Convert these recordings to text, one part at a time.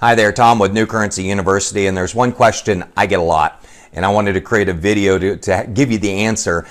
Hi there, Tom with New Currency University, and there's one question I get a lot, and I wanted to create a video to give you the answer.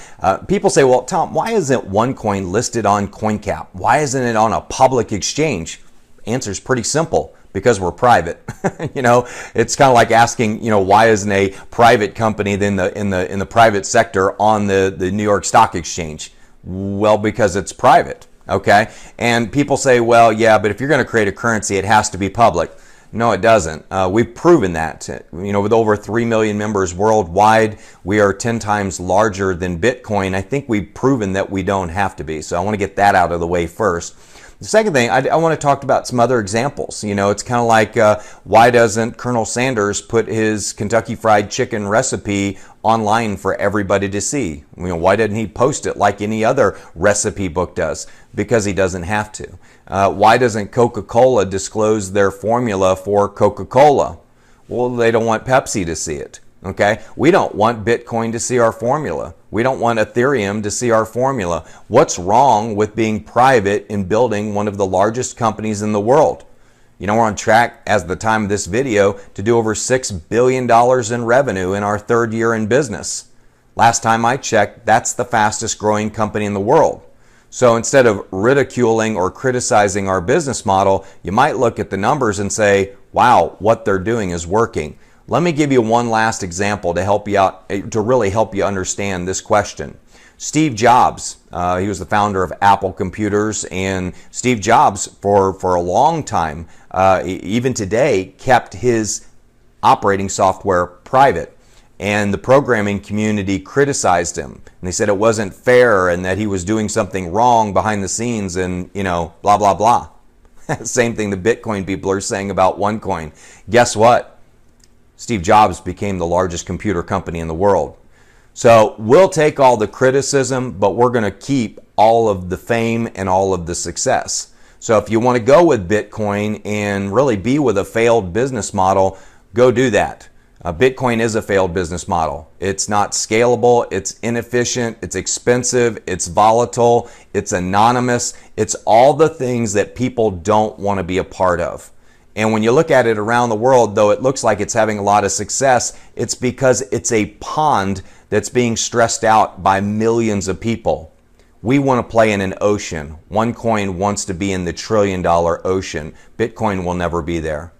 People say, well, Tom, why isn't OneCoin listed on Coincap? Why isn't it on a public exchange? Answer's pretty simple, because we're private. It's kind of like asking, why isn't a private company in the private sector on the New York Stock Exchange? Well, because it's private, okay? And people say, well, yeah, but if you're going to create a currency, it has to be public. No, it doesn't. We've proven that. With over 3 million members worldwide, we are 10 times larger than Bitcoin. I think we've proven that we don't have to be. So I want to get that out of the way first. The second thing, I want to talk about some other examples. It's kind of like, why doesn't Colonel Sanders put his Kentucky Fried Chicken recipe online for everybody to see? Why doesn't he post it like any other recipe book does? Because he doesn't have to. Why doesn't Coca-Cola disclose their formula for Coca-Cola? Well, they don't want Pepsi to see it. Okay, we don't want Bitcoin to see our formula. We don't want Ethereum to see our formula. What's wrong with being private and building one of the largest companies in the world? We're on track, as the time of this video, to do over $6 billion in revenue in our third year in business. Last time I checked, that's the fastest growing company in the world. So instead of ridiculing or criticizing our business model, you might look at the numbers and say, wow, what they're doing is working. Let me give you one last example to help you out, to really help you understand this question. Steve Jobs, he was the founder of Apple Computers, and Steve Jobs, for a long time, even today, kept his operating software private. And the programming community criticized him. And they said it wasn't fair and that he was doing something wrong behind the scenes and, blah, blah, blah. Same thing the Bitcoin people are saying about OneCoin. Guess what? Steve Jobs became the largest computer company in the world. So we'll take all the criticism, but we're going to keep all of the fame and all of the success. So if you want to go with Bitcoin and really be with a failed business model, go do that. Bitcoin is a failed business model. It's not scalable, it's inefficient, it's expensive, it's volatile, it's anonymous. It's all the things that people don't want to be a part of. And when you look at it around the world, though it looks like it's having a lot of success, it's because it's a pond that's being stressed out by millions of people. We want to play in an ocean. OneCoin wants to be in the $1 trillion ocean. Bitcoin will never be there.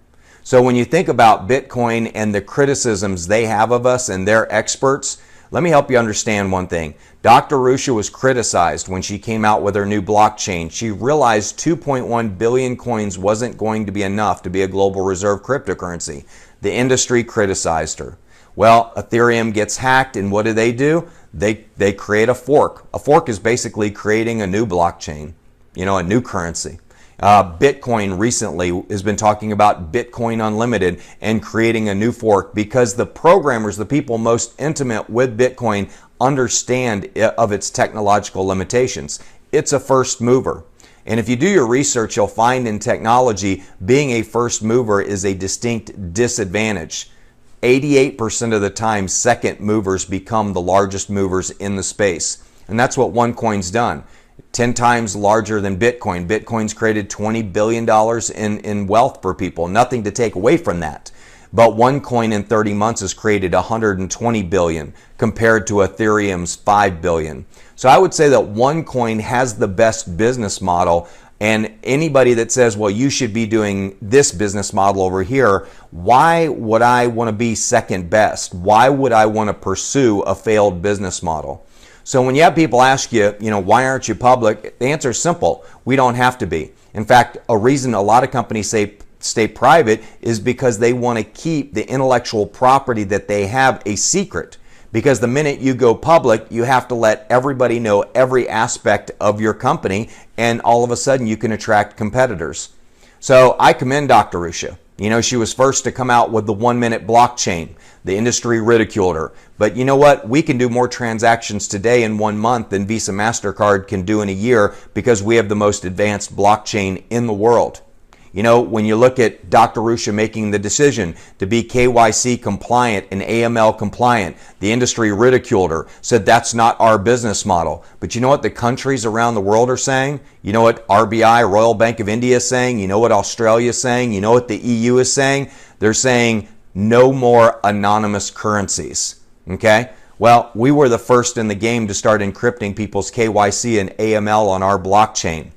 So when you think about Bitcoin and the criticisms they have of us and their experts, let me help you understand one thing. Dr. Russia was criticized when she came out with her new blockchain. She realized 2.1 billion coins wasn't going to be enough to be a global reserve cryptocurrency. The industry criticized her. Well, Ethereum gets hacked, and what do? They create a fork. A fork is basically creating a new blockchain, a new currency. Bitcoin recently has been talking about Bitcoin Unlimited and creating a new fork because the programmers, the people most intimate with Bitcoin, understand of its technological limitations. It's a first mover. And if you do your research, you'll find in technology, being a first mover is a distinct disadvantage. 88% of the time, second movers become the largest movers in the space. And that's what OneCoin's done. 10 times larger than Bitcoin. Bitcoin's created $20 billion in wealth for people. Nothing to take away from that. But OneCoin in 30 months has created $120 billion compared to Ethereum's $5 billion. So I would say that OneCoin has the best business model, and anybody that says, well, you should be doing this business model over here, why would I want to be second best? Why would I want to pursue a failed business model? So when you have people ask you, why aren't you public? The answer is simple. We don't have to be. In fact, a reason a lot of companies say stay private is because they want to keep the intellectual property that they have a secret. Because the minute you go public, you have to let everybody know every aspect of your company, and all of a sudden you can attract competitors. So I commend Dr. Russia. She was first to come out with the 1-minute blockchain. The industry ridiculed her. But you know what? We can do more transactions today in 1 month than Visa MasterCard can do in a year because we have the most advanced blockchain in the world. You know, when you look at Dr. Rusha making the decision to be KYC compliant and AML compliant, the industry ridiculed her, said that's not our business model. But you know what the countries around the world are saying? You know what RBI, Royal Bank of India, is saying? You know what Australia is saying? You know what the EU is saying? They're saying no more anonymous currencies. Okay? Well, we were the first in the game to start encrypting people's KYC and AML on our blockchain.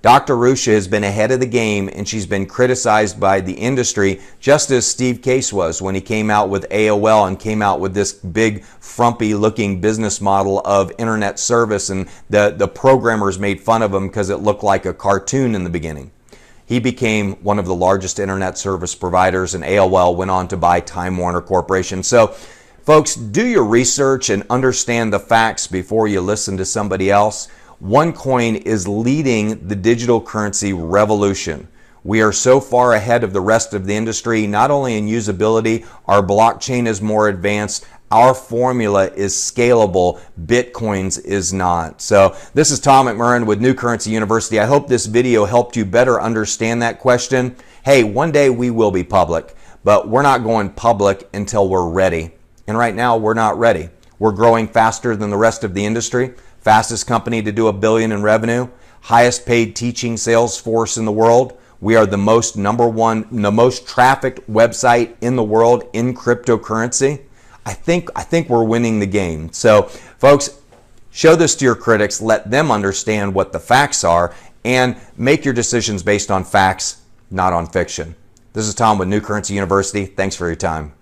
Dr. Rusha has been ahead of the game, and she's been criticized by the industry, just as Steve Case was when he came out with AOL and came out with this big frumpy looking business model of internet service, and the programmers made fun of him because it looked like a cartoon in the beginning. He became one of the largest internet service providers, and AOL went on to buy Time Warner Corporation. So, folks, do your research and understand the facts before you listen to somebody else. OneCoin is leading the digital currency revolution. We are so far ahead of the rest of the industry, not only in usability, our blockchain is more advanced, our formula is scalable, Bitcoin's is not. So this is Tom McMurrin with New Currency University. I hope this video helped you better understand that question. Hey, one day we will be public, but we're not going public until we're ready. And right now we're not ready. We're growing faster than the rest of the industry. Fastest company to do $1 billion in revenue, highest paid teaching sales force in the world. We are the most the most trafficked website in the world in cryptocurrency. I think we're winning the game. So, folks, show this to your critics, let them understand what the facts are, and make your decisions based on facts, not on fiction. This is Tom with New Currency University. Thanks for your time.